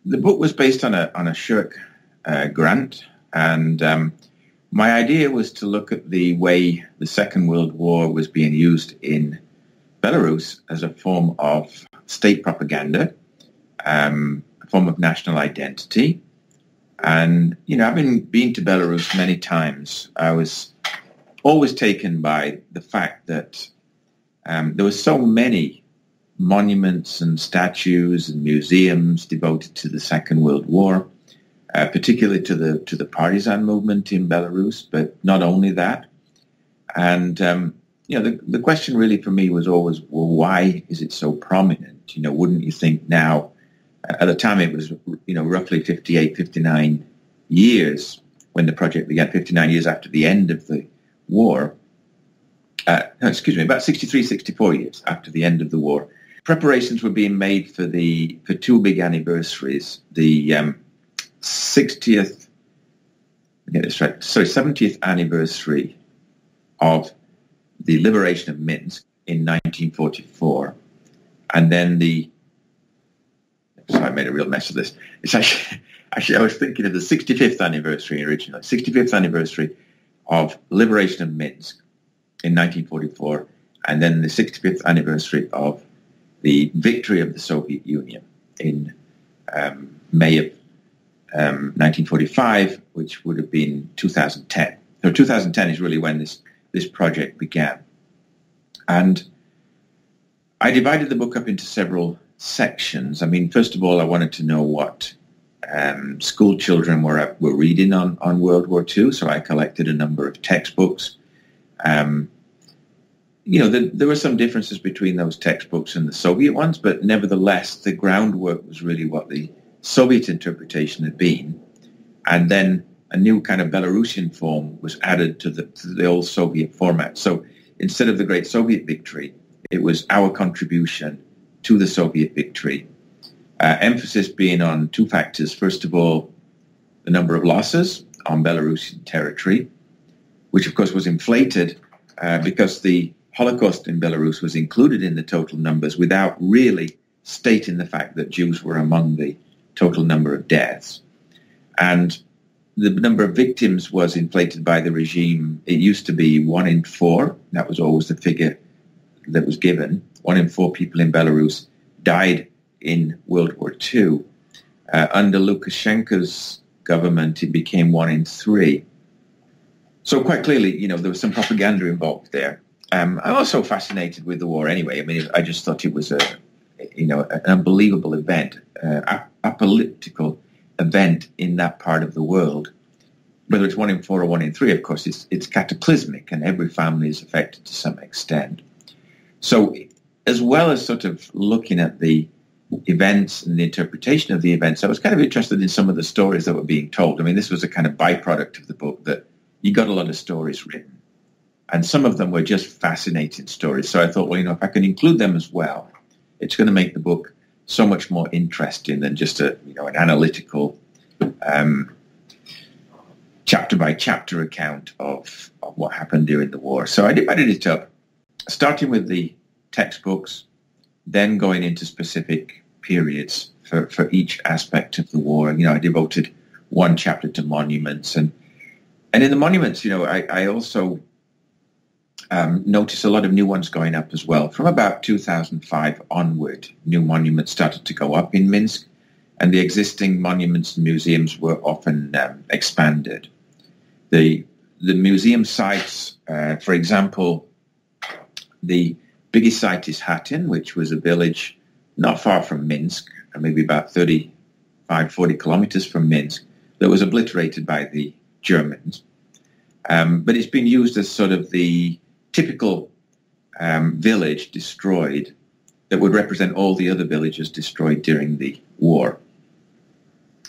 the book was based on a Shirk grant, and my idea was to look at the way the Second World War was being used in Belarus as a form of state propaganda, a form of national identity. And, having been to Belarus many times, I was always taken by the fact that there were so many monuments and statues and museums devoted to the Second World War, particularly to the partisan movement in Belarus, but not only that. And, the question really for me was always, well, why is it so prominent? Wouldn't you think now, at the time it was, roughly 58, 59 years when the project began, 59 years after the end of the war, about 63, 64 years after the end of the war, preparations were being made for two big anniversaries, the 70th anniversary of the liberation of Minsk in 1944, and then I made a real mess of this. It's actually I was thinking of the 65th anniversary originally, 65th anniversary of liberation of Minsk in 1944, and then the 65th anniversary of the victory of the Soviet Union in May of 1945, which would have been 2010. So 2010 is really when this project began. And I divided the book up into several sections. I mean, first of all, I wanted to know what school children were reading on World War II, so I collected a number of textbooks. There were some differences between those textbooks and the Soviet ones, but nevertheless, the groundwork was really what the Soviet interpretation had been. And then a new kind of Belarusian form was added to the old Soviet format. So instead of the great Soviet victory, it was our contribution to the Soviet victory. Emphasis being on two factors. First of all, the number of losses on Belarusian territory, which of course was inflated because the Holocaust in Belarus was included in the total numbers without really stating the fact that Jews were among the total number of deaths. And the number of victims was inflated by the regime. It used to be 1 in 4. That was always the figure that was given. 1 in 4 people in Belarus died in World War II. Under Lukashenko's government, it became 1 in 3. So quite clearly, there was some propaganda involved there. I'm also fascinated with the war anyway. I mean, I just thought it was an unbelievable event, apocalyptic event in that part of the world. Whether it's 1 in 4 or 1 in 3, of course, it's cataclysmic, and every family is affected to some extent. So as well as sort of looking at the events and the interpretation of the events, I was kind of interested in some of the stories that were being told. I mean, this was a kind of byproduct of the book, that you got a lot of stories written, and some of them were just fascinating stories. So I thought, well, if I can include them as well, it's going to make the book so much more interesting than just an analytical chapter by chapter account of what happened during the war. So I divided it up, starting with the textbooks, then going into specific periods for each aspect of the war. I devoted one chapter to monuments, and in the monuments, I also noticed a lot of new ones going up as well. From about 2005 onward, new monuments started to go up in Minsk, and the existing monuments and museums were often expanded. The museum sites, for example, the biggest site is Hatyn, which was a village not far from Minsk, maybe about 35, 40 kilometers from Minsk, that was obliterated by the Germans. But it's been used as sort of the typical village destroyed that would represent all the other villages destroyed during the war.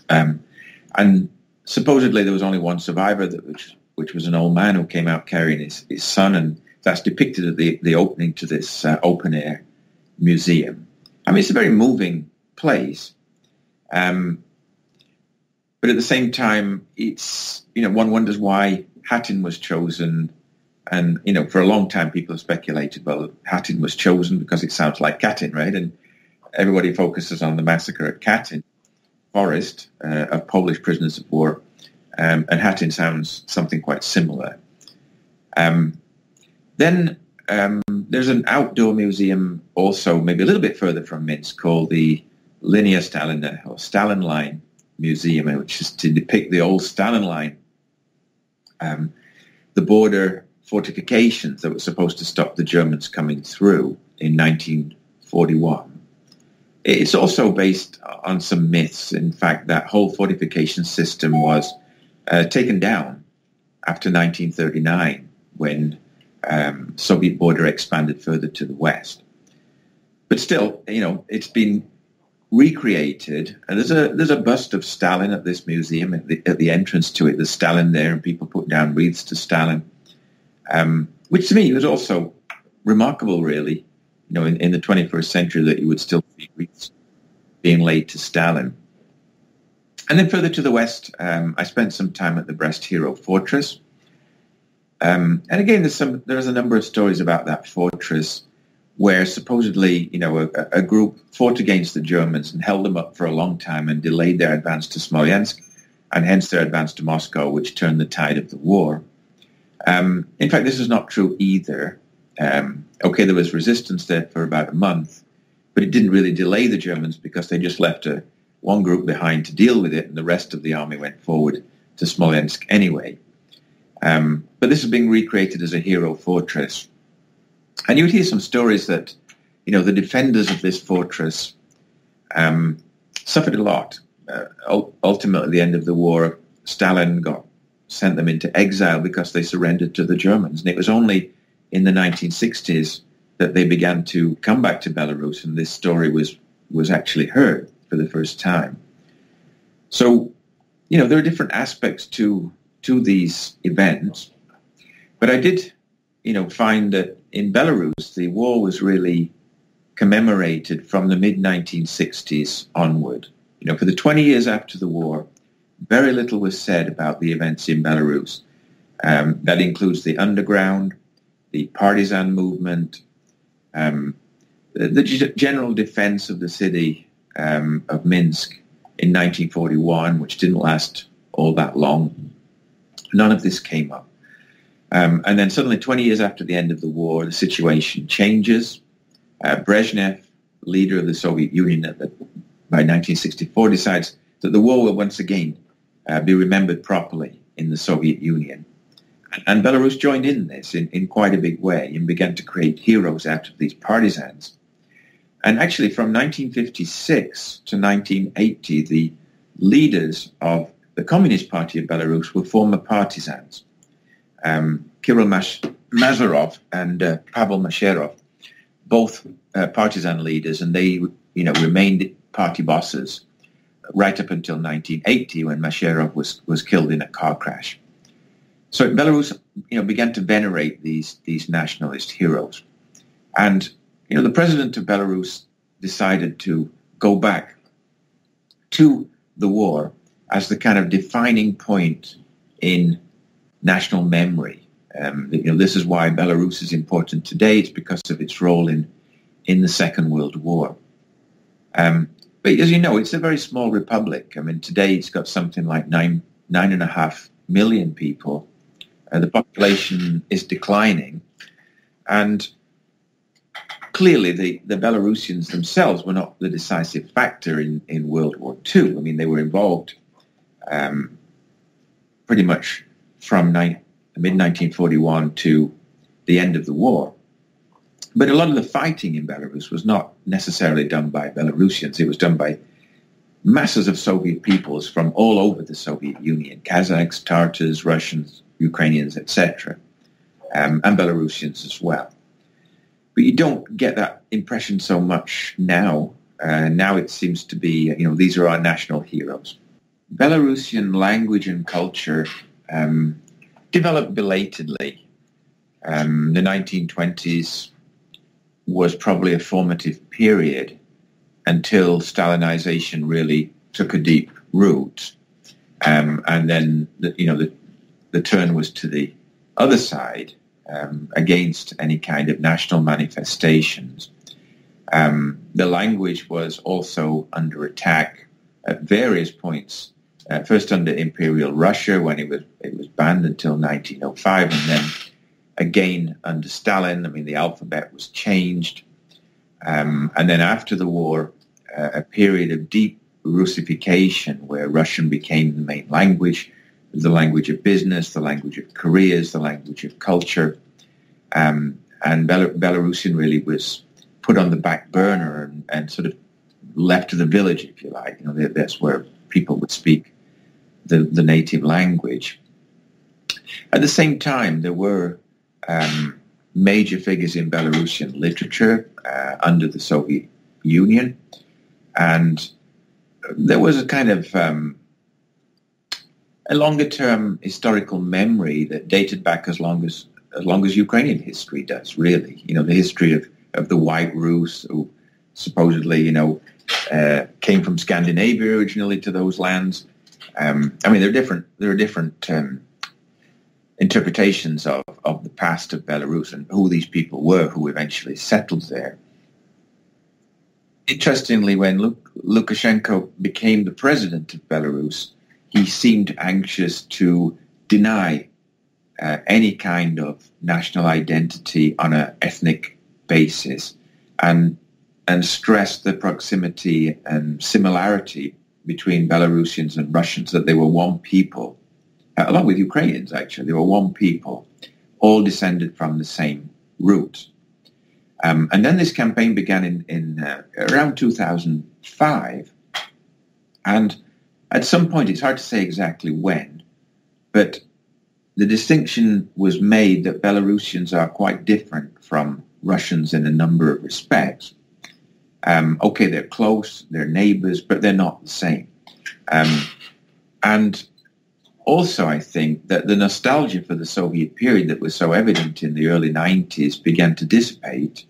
And supposedly there was only one survivor, which was an old man who came out carrying his son, and that's depicted at the opening to this open-air museum. I mean, it's a very moving place. But at the same time, it's, one wonders why Hatyn was chosen. And, for a long time, people have speculated, well, Hatyn was chosen because it sounds like Katyn, right? And everybody focuses on the massacre at Katyn. Forest of Polish prisoners of war, and Hatyn sounds something quite similar. Then there's an outdoor museum also maybe a little bit further from Minsk called the Linia Stalina, or Stalin Line Museum, which is to depict the old Stalin Line, the border fortifications that were supposed to stop the Germans coming through in 1941. It's also based on some myths. In fact, that whole fortification system was taken down after 1939 when Soviet border expanded further to the west. But still, it's been recreated. And there's a bust of Stalin at this museum. At the entrance to it, there's Stalin there, and people put down wreaths to Stalin, which to me was also remarkable, really. In the 21st century, that you would still see wreaths being laid to Stalin. And then further to the west, I spent some time at the Brest Hero Fortress. And again, there's a number of stories about that fortress where supposedly, a group fought against the Germans and held them up for a long time and delayed their advance to Smolensk, and hence their advance to Moscow, which turned the tide of the war. In fact, this is not true either. There was resistance there for about a month, but it didn't really delay the Germans because they just left one group behind to deal with it, and the rest of the army went forward to Smolensk anyway. But this is being recreated as a hero fortress. And you would hear some stories that, the defenders of this fortress suffered a lot. Ultimately, at the end of the war, Stalin sent them into exile because they surrendered to the Germans. And it was only in the 1960s that they began to come back to Belarus, and this story was actually heard for the first time. So, there are different aspects to these events, but I did, find that in Belarus, the war was really commemorated from the mid-1960s onward. For the 20 years after the war, very little was said about the events in Belarus. That includes the underground, the partisan movement, the general defense of the city of Minsk in 1941, which didn't last all that long. None of this came up. And then suddenly, 20 years after the end of the war, the situation changes. Brezhnev, leader of the Soviet Union by 1964, decides that the war will once again be remembered properly in the Soviet Union. And Belarus joined in this in quite a big way and began to create heroes out of these partisans. And actually, from 1956 to 1980, the leaders of the Communist Party of Belarus were former partisans. Kirill Mazarov and Pavel Masharov, both partisan leaders, and they remained party bosses right up until 1980 when Masharov was killed in a car crash. So Belarus, began to venerate these nationalist heroes. And, the president of Belarus decided to go back to the war as the kind of defining point in national memory. This is why Belarus is important today. It's because of its role in the Second World War. But as you know, it's a very small republic. Today it's got something like 9.5 million people. The population is declining, and clearly the Belarusians themselves were not the decisive factor in World War II. They were involved pretty much from mid-1941 to the end of the war. But a lot of the fighting in Belarus was not necessarily done by Belarusians. It was done by masses of Soviet peoples from all over the Soviet Union, Kazakhs, Tartars, Russians, Ukrainians, etc., and Belarusians as well. But you don't get that impression so much now. Now it seems to be, these are our national heroes. Belarusian language and culture developed belatedly. The 1920s was probably a formative period until Stalinization really took a deep root. And then, the turn was to the other side, against any kind of national manifestations. The language was also under attack at various points, first under Imperial Russia when it was banned until 1905, and then again under Stalin. I mean, the alphabet was changed. And then after the war, a period of deep Russification where Russian became the main language, the language of business, the language of careers, the language of culture. And Belarusian really was put on the back burner and sort of left to the village, if you like. You know, that's where people would speak the native language. At the same time, there were major figures in Belarusian literature under the Soviet Union, and there was a kind of a longer-term historical memory that dated back as long as Ukrainian history does, really. You know, the history of the White Rus, who supposedly, came from Scandinavia originally to those lands. I mean, there are different interpretations of the past of Belarus and who these people were who eventually settled there. Interestingly, when Lukashenko became the president of Belarus, he seemed anxious to deny any kind of national identity on an ethnic basis and stressed the proximity and similarity between Belarusians and Russians, that they were one people, along with Ukrainians, actually. They were one people, all descended from the same root. And then this campaign began in around 2005. And at some point, it's hard to say exactly when, but the distinction was made that Belarusians are quite different from Russians in a number of respects. Okay, they're close, they're neighbors, but they're not the same. And also, I think that the nostalgia for the Soviet period that was so evident in the early 90s began to dissipate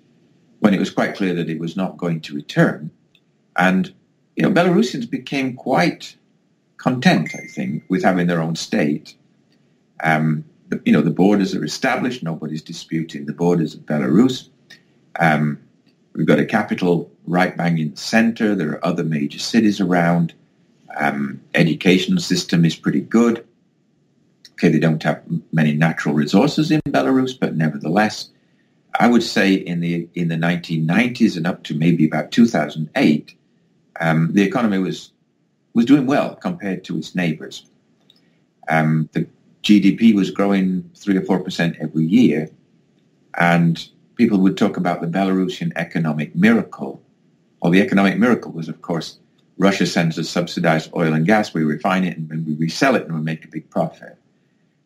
when it was quite clear that it was not going to return. And, Belarusians became quite content, I think, with having their own state. The borders are established. Nobody's disputing the borders of Belarus. We've got a capital right bang in the center. There are other major cities around. Educational system is pretty good. Okay, they don't have many natural resources in Belarus, but nevertheless, I would say in the 1990s and up to maybe about 2008, the economy was doing well compared to its neighbors. The GDP was growing 3 or 4% every year, and people would talk about the Belarusian economic miracle. Well, the economic miracle was, of course, Russia sends us subsidized oil and gas, we refine it, and we resell it, and we make a big profit.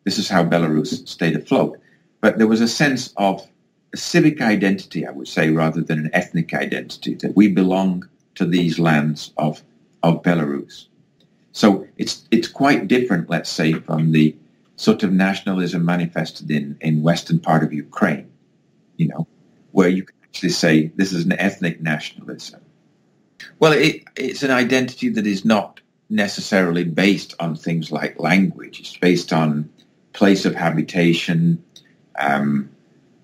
This is how Belarus stayed afloat. But there was a sense of a civic identity, I would say, rather than an ethnic identity, that we belong to these lands of Belarus. So it's quite different, let's say, from the sort of nationalism manifested in western part of Ukraine, where you can actually say this is an ethnic nationalism. Well, it's an identity that is not necessarily based on things like language. It's based on place of habitation.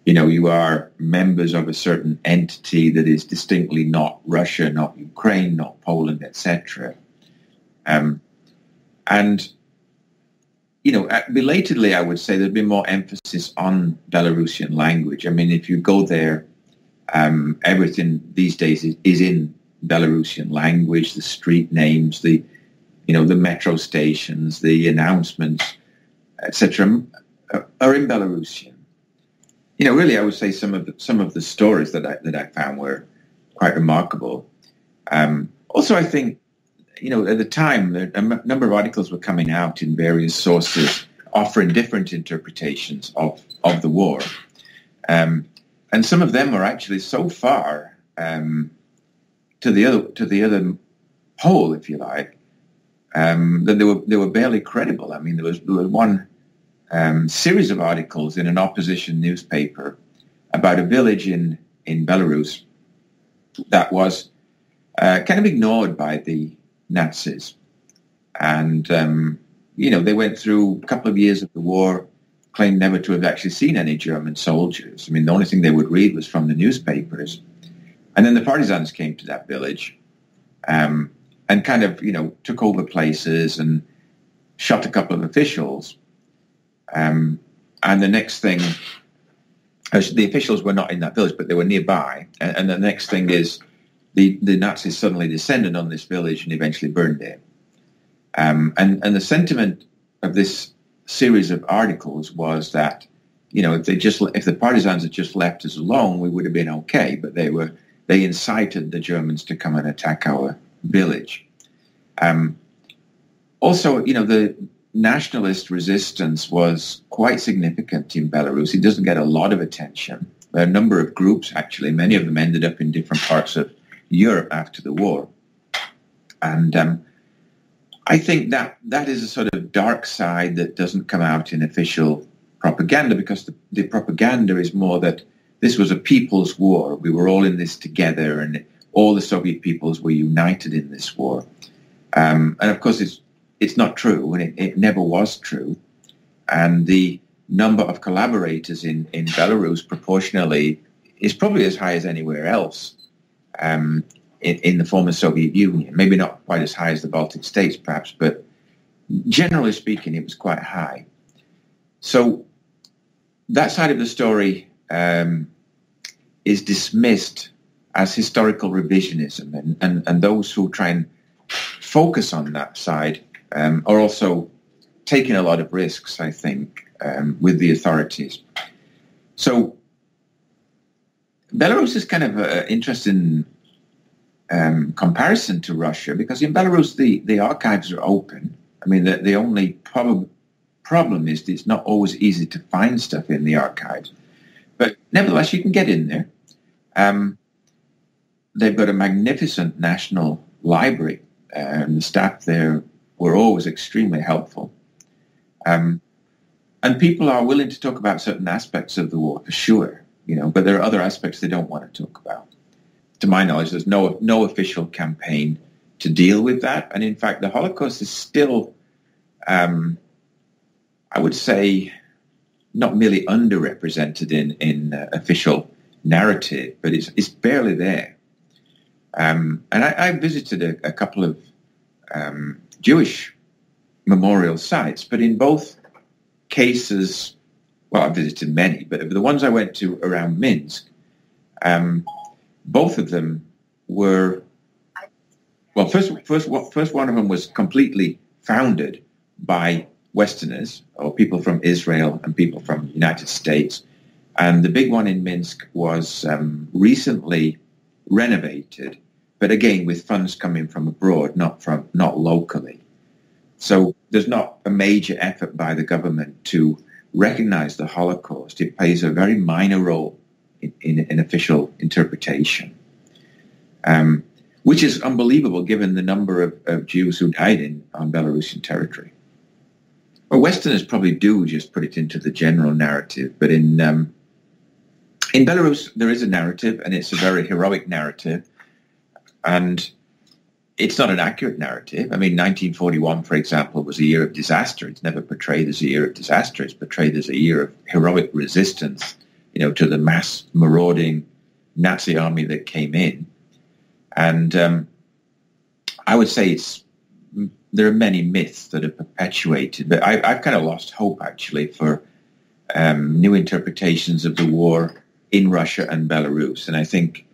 You are members of a certain entity that is distinctly not Russia, not Ukraine, not Poland, etc. Belatedly, I would say there's been more emphasis on Belarusian language. I mean, if you go there, everything these days is in Belarusian language. The street names, the metro stations, the announcements, etc., are in Belarusian. Really, I would say some of the stories that I found were quite remarkable. Also, I think, at the time, a number of articles were coming out in various sources offering different interpretations of the war. And some of them are actually so far to the other pole, if you like, that they were barely credible. I mean, there was one series of articles in an opposition newspaper about a village in Belarus that was kind of ignored by the Nazis. And, they went through a couple of years of the war, claimed never to have actually seen any German soldiers. I mean, the only thing they would read was from the newspapers. And then the partisans came to that village, and kind of, took over places and shot a couple of officials. And the next thing, the officials were not in that village, but they were nearby. And the next thing is the Nazis suddenly descended on this village and eventually burned it. And the sentiment of this series of articles was that, if the partisans had just left us alone, we would have been okay. But they incited the Germans to come and attack our village. Also, the nationalist resistance was quite significant in Belarus. It doesn't get a lot of attention. There are a number of groups, actually. Many of them ended up in different parts of Europe after the war. And I think that is a sort of dark side that doesn't come out in official propaganda, because the propaganda is more that this was a people's war. We were all in this together, and all the Soviet peoples were united in this war. And of course, it's not true, and it never was true. And the number of collaborators in Belarus proportionally is probably as high as anywhere else in the former Soviet Union. Maybe not quite as high as the Baltic states, perhaps, but generally speaking, it was quite high. So that side of the story is dismissed as historical revisionism, and those who try and focus on that side are also taking a lot of risks, I think, with the authorities. So Belarus is kind of an interesting comparison to Russia, because in Belarus the archives are open. I mean, the only problem is that it's not always easy to find stuff in the archives. But nevertheless, you can get in there. They've got a magnificent national library, and the staff there were always extremely helpful. And people are willing to talk about certain aspects of the war, for sure, but there are other aspects they don't want to talk about. To my knowledge, there's no official campaign to deal with that. And in fact, the Holocaust is still, I would say, not merely underrepresented in official narrative, but it's barely there. And I visited a couple of Jewish memorial sites, but in both cases, well, I visited many, but the ones I went to around Minsk, both of them were, well, first one of them was completely founded by Westerners, or people from Israel and people from the United States. And the big one in Minsk was recently renovated, but again with funds coming from abroad, not locally. So there's not a major effort by the government to recognize the Holocaust. It plays a very minor role in official interpretation, which is unbelievable given the number of Jews who died on Belarusian territory. Well, Westerners probably do just put it into the general narrative, but in Belarus there is a narrative, and it's a very heroic narrative, and it's not an accurate narrative. I mean, 1941, for example, was a year of disaster. It's never portrayed as a year of disaster. It's portrayed as a year of heroic resistance, to the mass marauding Nazi army that came in. And I would say there are many myths that are perpetuated, but I've kind of lost hope, actually, for new interpretations of the war in Russia and Belarus. And I think,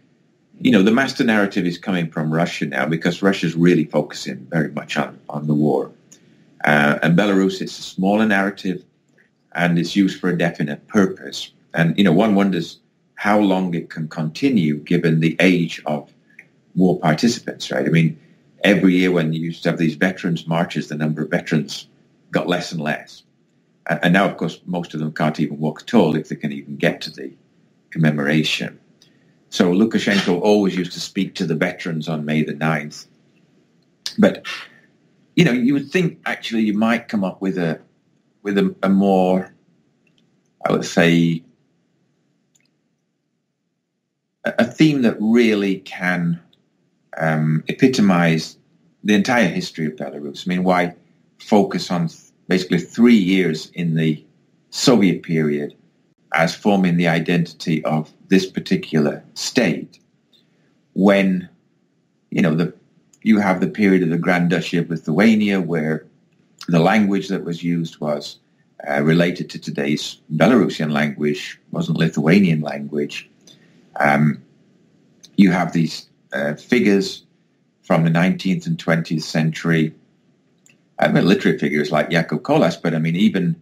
the master narrative is coming from Russia now, because Russia's really focusing very much on the war. And Belarus, it's a smaller narrative, and it's used for a definite purpose. And, one wonders how long it can continue given the age of war participants, right? I mean, every year when you used to have these veterans marches, the number of veterans got less and less. And now, of course, most of them can't even walk at all if they can even get to the commemoration. So Lukashenko always used to speak to the veterans on May the 9th. But, you would think, actually, you might come up with a more, I would say, a theme that really can epitomize the entire history of Belarus. I mean, why focus on basically 3 years in the Soviet period as forming the identity of this particular state when, the You have the period of the Grand Duchy of Lithuania, where the language that was used was related to today's Belarusian language, wasn't Lithuanian language. You have these figures from the 19th and 20th century, literary figures like Jakub Kolas, but I mean, even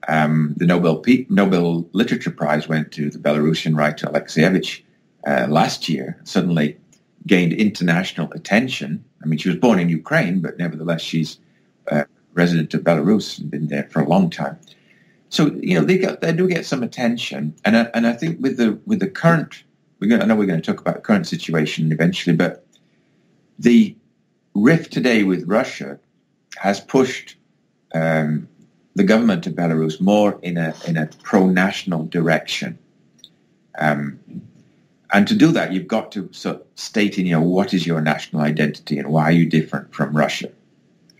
the Nobel Literature Prize went to the Belarusian writer Alexievich last year, suddenly gained international attention. I mean, she was born in Ukraine, but nevertheless, she's resident of Belarus and been there for a long time. So, they do get some attention. And I think with the current, I know we're going to talk about the current situation eventually, but the rift today with Russia has pushed the government of Belarus more in a pro-national direction. And to do that, you've got to state in, what is your national identity and why are you different from Russia?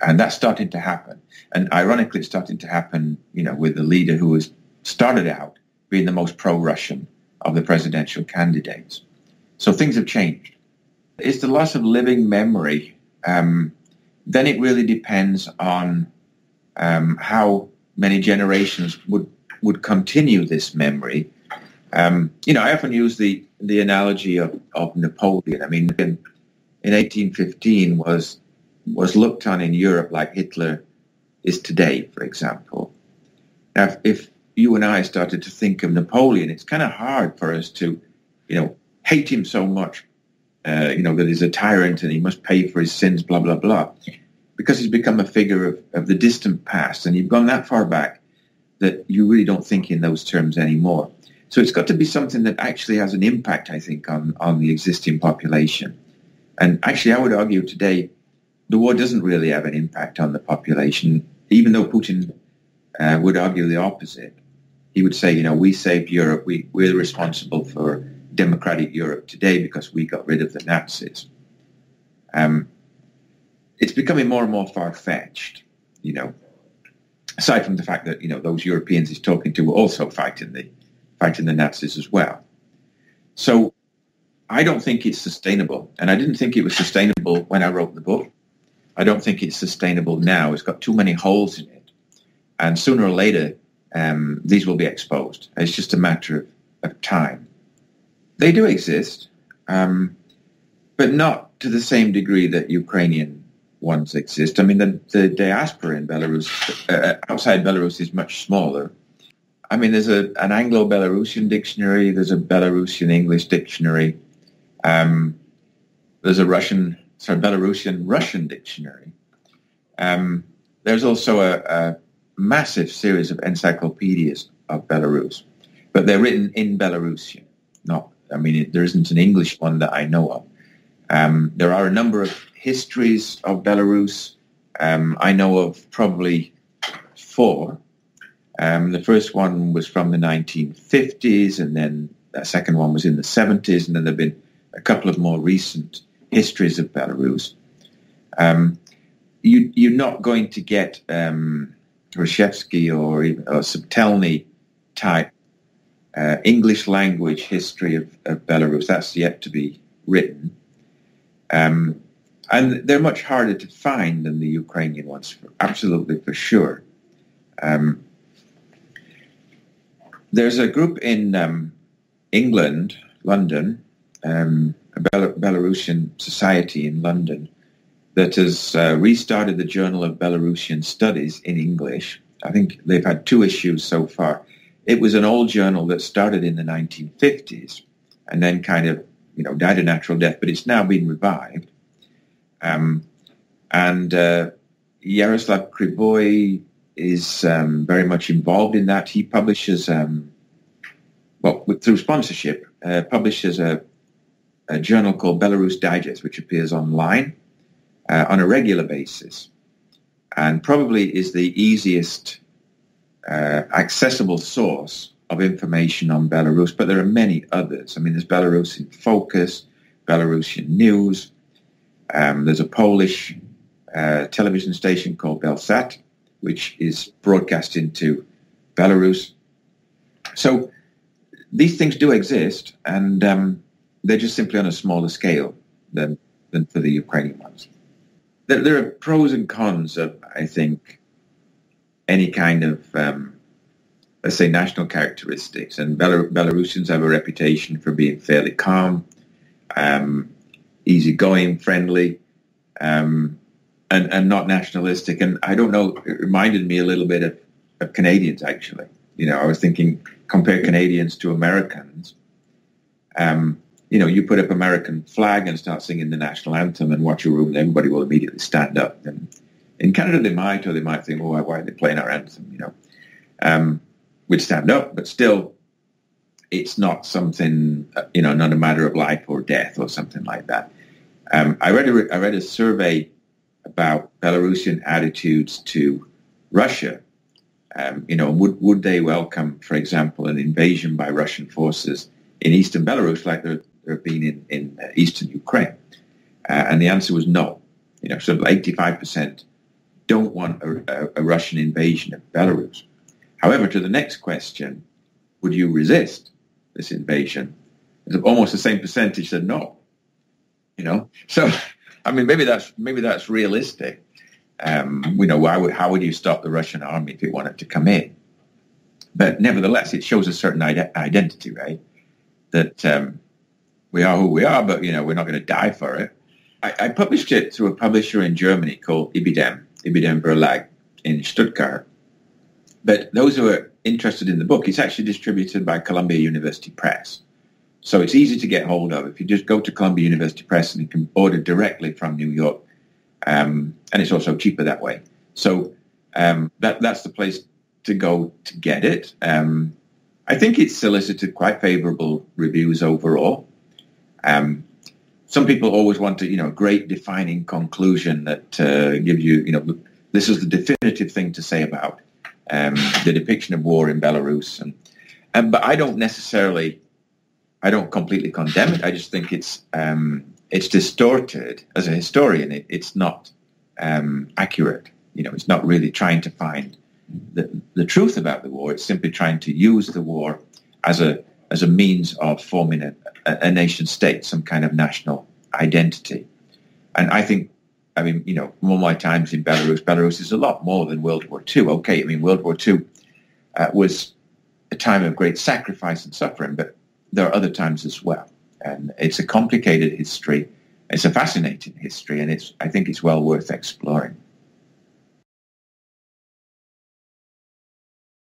And that's starting to happen. And ironically, it's starting to happen, with the leader who was started out being the most pro-Russian of the presidential candidates. So things have changed. It's the loss of living memory. Then it really depends on how many generations would continue this memory. I often use the analogy of Napoleon. I mean, in 1815 was looked on in Europe like Hitler is today, for example. Now, if you and I started to think of Napoleon, it's kind of hard for us to, hate him so much, that he's a tyrant and he must pay for his sins, blah, blah, blah, because he's become a figure of the distant past, and you've gone that far back that you really don't think in those terms anymore. So it's got to be something that actually has an impact, I think, on the existing population. And actually, I would argue today, the war doesn't really have an impact on the population, even though Putin would argue the opposite. He would say, we saved Europe, we're responsible for democratic Europe today because we got rid of the Nazis. It's becoming more and more far-fetched, aside from the fact that, those Europeans he's talking to were also fighting the Nazis as well. So I don't think it's sustainable. And I didn't think it was sustainable when I wrote the book. I don't think it's sustainable now. It's got too many holes in it. And sooner or later, these will be exposed. It's just a matter of time. They do exist, but not to the same degree that Ukrainian ones exist. I mean, the diaspora in Belarus, outside Belarus, is much smaller. I mean, there's an Anglo-Belarusian dictionary, there's a Belarusian English dictionary, there's a Belarusian Russian dictionary. There's also a massive series of encyclopedias of Belarus, but they're written in Belarusian. There isn't an English one that I know of. There are a number of histories of Belarus. I know of probably 4. The first one was from the 1950s, and then the second one was in the 70s, and then there have been a couple of more recent histories of Belarus. You're not going to get Hrushevsky or Subtelny type English language history of Belarus. That's yet to be written. And they're much harder to find than the Ukrainian ones, absolutely for sure. There's a group in England, London, a Belarusian society in London that has restarted the Journal of Belarusian Studies in English. I think they've had 2 issues so far. It was an old journal that started in the 1950s and then kind of, died a natural death, but it's now been revived. And Yaroslav Krivoy is very much involved in that. He publishes, through sponsorship, publishes a journal called Belarus Digest, which appears online on a regular basis, and probably is the easiest accessible source of information on Belarus. But there are many others. I mean, there's Belarus in Focus, Belarusian News. There's a Polish television station called Belsat, which is broadcast into Belarus. So these things do exist, and they're just simply on a smaller scale than for the Ukrainian ones. there are pros and cons of, I think, any kind of, let's say, national characteristics. And Belarusians have a reputation for being fairly calm, easygoing, friendly, and not nationalistic. And I don't know, it reminded me a little bit of Canadians, actually. I was thinking, compare Canadians to Americans. You put up American flag and start singing the national anthem and watch a room, and everybody will immediately stand up. And in Canada, they might think, oh, why are they playing our anthem? We'd stand up, but still, it's not something, not a matter of life or death or something like that. I read a survey about Belarusian attitudes to Russia. Would they welcome, for example, an invasion by Russian forces in eastern Belarus like there have been in eastern Ukraine? And the answer was no. So 85% don't want a Russian invasion of Belarus. However, to the next question, would you resist this invasion? Almost the same percentage said no. So I mean, maybe that's realistic. How would you stop the Russian army if it wanted to come in? But nevertheless, it shows a certain identity, right? That we are who we are, but we're not going to die for it. I published it through a publisher in Germany called Ibidem Verlag in Stuttgart. But those who are interested in the book, it's actually distributed by Columbia University Press. So it's easy to get hold of. If you just go to Columbia University Press, and you can order directly from New York, and it's also cheaper that way. So that's the place to go to get it. I think it's solicited quite favorable reviews overall. Some people always want a great defining conclusion that gives you, this is the definitive thing to say about the depiction of war in Belarus. But I don't completely condemn it. I just think it's distorted. As a historian, it's not accurate. It's not really trying to find the truth about the war. It's simply trying to use the war as a means of forming a nation state, some kind of national identity. And I think, all my times in Belarus is a lot more than World War II. Okay, World War II was a time of great sacrifice and suffering, but there are other times as well. And it's a complicated history. It's a fascinating history, and I think it's well worth exploring.